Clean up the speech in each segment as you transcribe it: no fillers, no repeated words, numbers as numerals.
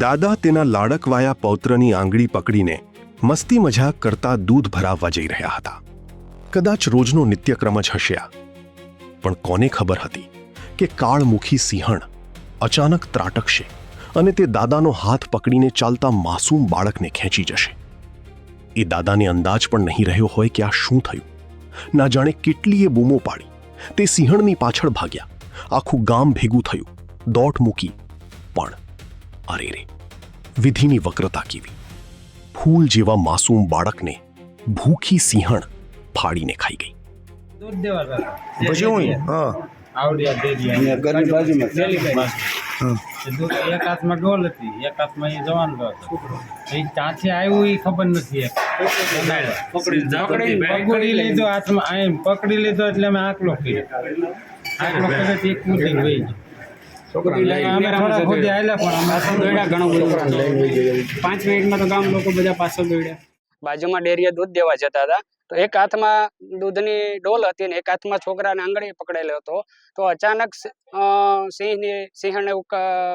દાદા તેના લાડકવાયા પૌત્રની આંગળી પકડીને મસ્તી મજાક કરતા દૂધ ભરાવવા જઈ રહ્યા હતા. કદાચ રોજનો નિત્યક્રમ જ હશે આ, પણ કોને ખબર હતી કે કાળમુખી સિંહણ અચાનક ત્રાટકશે અને તે દાદાનો હાથ પકડીને ચાલતા માસૂમ બાળકને ખેંચી જશે. એ દાદાને અંદાજ પણ નહીં રહ્યો હોય કે આ શું થયું. ના જાણે કેટલીય બૂમો પાડી તે સિંહણની પાછળ ભાગ્યા. આખું ગામ ભેગું થયું, દોટ મૂકી. પણ અરે રે, વિધિની વક્રતા કેવી! ફૂલ જેવા માસૂમ બાળકને ભૂખી સિંહણ ફાડીને ખાઈ ગઈ. દૂધ દેવા હતા. પછી હું આવડિયા ડેરી ઘરની બાજુમાં ડેલી કરી દૂધ એક હાથમાં ડોલ હતી, એક હાથમાં એ જવાન હતો. એ ત્યાંથી આવ્યું એ ખબર નથી. પકડી લીધો હાથમાં, એમ પકડી લીધો એટલે અમે આકલો કર્યો. આકલો કર્યો તો એક મૂકી વહી ગઈ. અમે થોડા ખોદી આવેલા પણ અમે દોડ્યા ઘણો બધો. 5 મિનિટમાં તો ગામ લોકો બધા પાછળ દોડ્યા. બાજુમાં ડેરીએ દૂધ દેવા જતા હતા તો એક હાથમાં દૂધની ડોલ હતી ને એક હાથમાં છોકરાને આંગળી પકડેલો હતો. તો અચાનક સિંહણે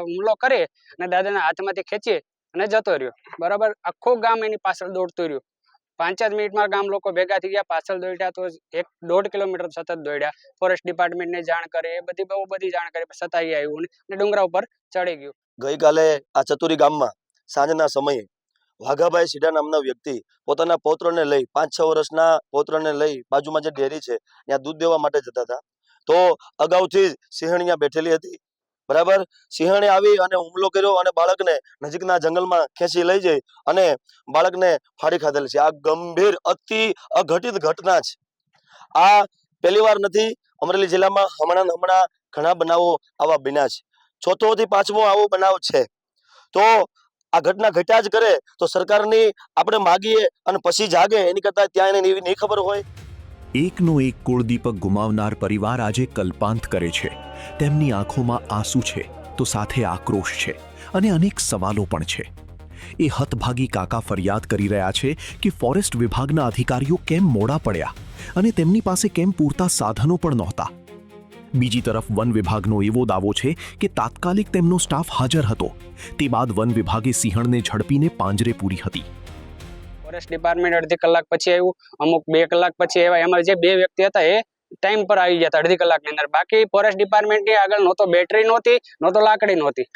હુમલો કરે અને દાદાના હાથમાંથી ખેંચી અને જતો રહ્યો. બરાબર, આખું ગામ એની પાછળ દોડતું રહ્યું. 5 જ મિનિટમાં ગામ લોકો ભેગા થઈ ગયા, પાછળ દોડ્યા તો 1.5 કિલોમીટર સતત દોડ્યા. ફોરેસ્ટ ડિપાર્ટમેન્ટને જાણ કરે, બહુ બધી જાણ કરી, છતાં આવ્યું ને ડુંગરા ઉપર ચડી ગયું. ગઈકાલે આ ચતુરી ગામમાં સાંજના સમયે વાઘાભાઈ સીડા નામના વ્યક્તિ પોતાના પૌત્રને લઈ 5-6 વર્ષના પૌત્રને લઈ બાજુમાં જે ડેરી છે ત્યાં દૂધ દેવા માટે જતા હતા. તો અગાઉથી સિંહણ બેઠેલી હતી. બરાબર, સિંહણે આવી અને હુમલો કર્યો અને બાળકને નજીકના જંગલમાં ખેંચી લઈ જઈ અને બાળકને ફાડી ખાધેલ છે. આ ગંભીર અતિ અઘટિત ઘટના છે. આ પહેલી વાર નથી. અમરેલી જિલ્લામાં હમણાં ઘણા બનાવો આવા બન્યા છે. 4થો થી 5મો આવો બનાવ છે. તો આ ઘટના ઘટ્યા જ કરે તો સરકારની આપણે માગીએ અને પછી જાગે, એની કરતા ત્યાં એને એવી નહીં ખબર હોય. એકનો એક કુળદીપક ગુમાવનાર પરિવાર આજે કલ્પાંત કરે છે. તેમની આંખોમાં આંસુ છે તો સાથે આક્રોશ છે અને અનેક સવાલો પણ છે. એ હતભાગી કાકા ફરિયાદ કરી રહ્યા છે કે ફોરેસ્ટ વિભાગના અધિકારીઓ કેમ મોડા પડ્યા અને તેમની પાસે કેમ પૂરતા સાધનો પણ નહોતા. બીજી તરફ વન વિભાગનો એવો દાવો છે કે તાત્કાલિક તેમનો સ્ટાફ હાજર હતો. તે બાદ વન વિભાગે સિંહણને ઝડપીને પાંજરે પૂરી હતી. ફોરેસ્ટ ડિપાર્ટમેન્ટ અડધી કલાક પછી આવ્યું, અમુક 2 કલાક પછી આવ્યા. એમાં જે 2 વ્યક્તિ હતા એ ટાઈમ પર આવી ગયા હતા, અડધી કલાકની અંદર. બાકી ફોરેસ્ટ ડિપાર્ટમેન્ટની આગળ નહોતો બેટરી નહોતી, નહોતો લાકડી નહોતી.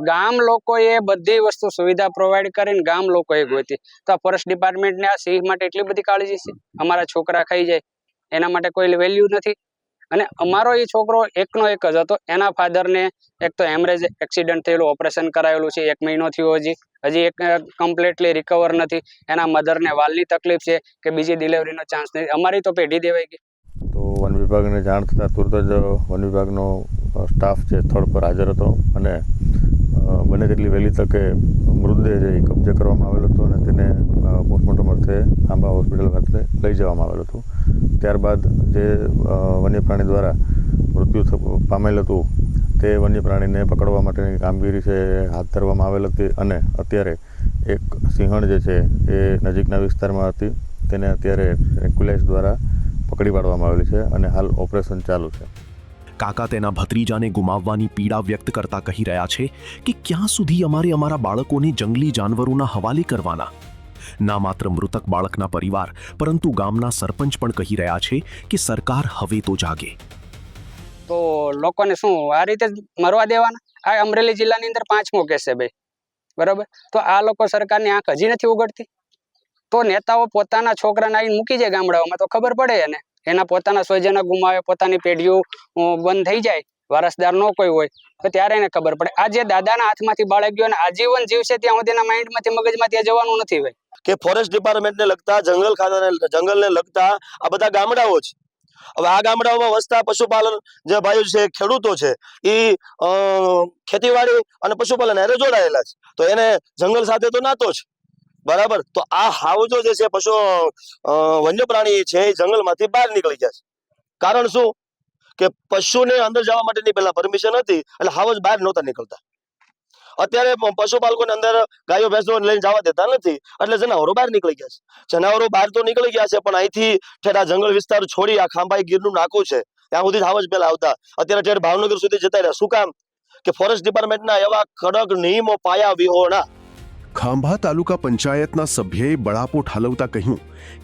ગામ લોકોએ બધી વસ્તુ સુવિધા પ્રોવાઈડ કરીને ગામ લોકોએ ગોતી. તો આ ફોરેસ્ટ ડિપાર્ટમેન્ટને આ સિંહ માટે એટલી બધી કાળજી છે. અમારા છોકરા ખાઈ જાય એના માટે કોઈ વેલ્યુ નથી. અને અમારો એ છોકરો એકનો એક જ હતો. એના ફાધરને એક તો હેમરેજ એક્સિડન્ટ થયેલું, ઓપરેશન કરાયેલું છે, 1 મહિનો થયો, હજી એક કમ્પ્લીટલી રિકવર નથી. એના મધરને વાલની તકલીફ છે કે બીજી ડિલિવરીનો ચાન્સ નથી. અમારી તો પેઢી દેવાઈ ગઈ. તો વન વિભાગને જાણ થતાં તુરત જ વન વિભાગનો સ્ટાફ છે સ્થળ પર હાજર હતો અને બને તેટલી વહેલી તકે મૃતદેહ જે કબજે કરવામાં આવેલો હતો અને તેને પોસ્ટમોર્ટમ અર્થે આંબા હોસ્પિટલ ખાતે લઈ જવામાં આવેલું હતું. ત્યારબાદ જે વન્ય પ્રાણી દ્વારા મૃત્યુ પામેલ હતું તે વન્ય પ્રાણીને પકડવા માટેની કામગીરી છે હાથ ધરવામાં આવેલ હતી અને અત્યારે એક સિંહણ જે છે એ નજીકના વિસ્તારમાં હતી. તેને અત્યારે એક્યુલાઇઝ દ્વારા પકડી પાડવામાં આવેલી છે અને હાલ ઓપરેશન ચાલુ છે. કાકા તેના ભત્રીજાને ગુમાવવાની પીડા વ્યક્ત કરતા કહી રહ્યા છે કે ક્યાં સુધી અમારે અમારા બાળકોને જંગલી જાનવરોના હવાલે કરવાના. ના માત્ર મૃતક બાળકના પરિવાર પરંતુ ગામના સરપંચ પણ કહી રહ્યા છે કે સરકાર હવે તો જાગે. તો લોકોને શું આ રીતે મરવા દેવાના? આ અમરેલી જિલ્લાની અંદર 5મો કેસ છે ભાઈ. બરાબર, તો આ લોકો સરકારની આંખ હજી નથી ઉગડતી. તો નેતાઓ પોતાના છોકરાને આવીને મૂકી જાય ગામડાઓમાં તો ખબર પડે. એને એના પોતાના સ્વજનો ગુમાવે, પોતાની પેઢીઓ બંધ થઈ જાય, વારસદાર નો કોઈ હોય તો ત્યારે એને ખબર પડે. આ જે દાદાના હાથમાંથી બાળક ગયો અને આજીવન જીવશે ત્યાં સુધી એના માઇન્ડમાંથી મગજમાંથી જવાનું નથી ભાઈ. કે ફોરેસ્ટ ડિપાર્ટમેન્ટને લગતા, જંગલ ખાતાને જંગલને લગતા આ બધા ગામડાઓ છે. હવે આ ગામડાઓમાં વસતા પશુપાલન જે ભાઈઓ છે, ખેડૂતો છે, એ ખેતીવાડી અને પશુપાલન હારે જોડાયેલા છે. તો એને જંગલ સાથે તો નાતો છે. બરાબર, તો આ હાવજો જે છે વન્ય પ્રાણી છે એ જંગલમાંથી બહાર નીકળી ગયા છે. કારણ શું કે પશુને અંદર જવા માટેની પહેલા પરમિશન હતી એટલે હાવજ બહાર નહોતા નીકળતા. અત્યારે પશુપાલકોને અંદર ગાયો ભેંસો લઈને જવા દેતા નથી એટલે જનાવરો બહાર નીકળી ગયા છે. જનાવરો બહાર તો નીકળી ગયા છે પણ અહીંથી ઠેઠ જંગલ વિસ્તાર છોડી આ ખાંભાઈ ગીરનું નાકું છે ત્યાં સુધી હાવજ પેલા આવતા. અત્યારે ઠેઠ ભાવનગર સુધી જતા રહ્યા. શું કામ? કે ફોરેસ્ટ ડિપાર્ટમેન્ટના એવા કડક નિયમો પાયા વિહોણા. ખાંભા તાલુકા પંચાયતના સભ્યએ બળાપો ઠાલવતા કહ્યું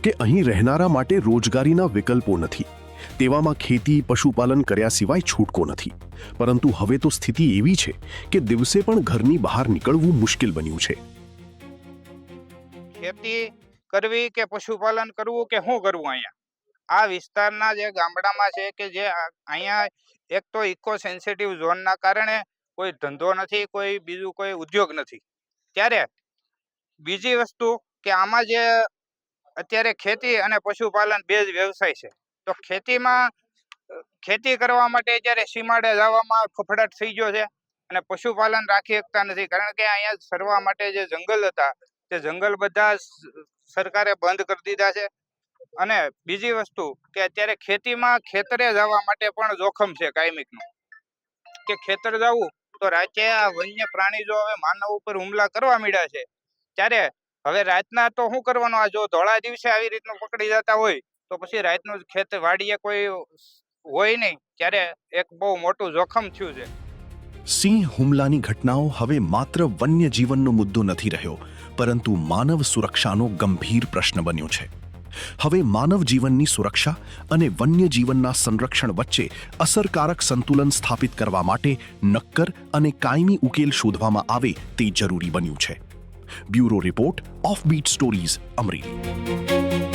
કે અહીં રહેનારા માટે રોજગારીના વિકલ્પો નથી. તેવામાં ખેતી પશુપાલન કર્યા સિવાય છૂટકો નથી. પરંતુ હવે તો સ્થિતિ એવી છે કે દિવસે પણ ઘરની બહાર નીકળવું મુશ્કેલ બન્યું છે. ખેતી કરવી કે પશુપાલન કરવું કે શું કરવું અહીંયા આ વિસ્તારના જે ગામડામાં છે કે જે અહીંયા એક તો ઇકો સેન્સિટિવ ઝોનના કારણે કોઈ ધંધો નથી, કોઈ બીજું કોઈ ઉદ્યોગ નથી. ત્યારે બીજી વસ્તુ કે આમાં જે અત્યારે ખેતી અને પશુપાલન બે જ વ્યવસાય છે. તો ખેતી કરવા માટે અત્યારે સીમાડે જવામાં ફફડાટ થઈ ગયો છે અને પશુપાલન રાખી શકતા નથી, કારણ કે અહીંયા સરવા માટે જે જંગલ હતા તે જંગલ બધા સરકારે બંધ કરી દીધા છે. અને બીજી વસ્તુ કે અત્યારે ખેતીમાં ખેતરે જવા માટે પણ જોખમ છે કાયમિકનું, કે ખેતર જવું તો રાતે આ વન્ય પ્રાણી જો હવે માનવ ઉપર હુમલા કરવા માંડ્યા છે, ત્યારે હવે રાતના તો શું કરવાનું? આ જો ધોળા દિવસે આવી રીતનું પકડી જતા હોય તો પછી રાતનું ખેત વાડીએ કોઈ હોય નહીં, ત્યારે એક બહુ મોટું જોખમ થયું છે. સિંહ હુમલાની ઘટનાઓ હવે માત્ર વન્ય જીવનનો મુદ્દો નથી રહ્યો, પરંતુ માનવ સુરક્ષાનો ગંભીર પ્રશ્ન બન્યો છે. હવે માનવ જીવનની સુરક્ષા અને વન્ય જીવનના સંરક્ષણ વચ્ચે અસરકારક સંતુલન સ્થાપિત કરવા માટે નક્કર અને કાયમી ઉકેલ શોધવામાં આવે તે જરૂરી બન્યું છે. Bureau report, offbeat stories, Amreli.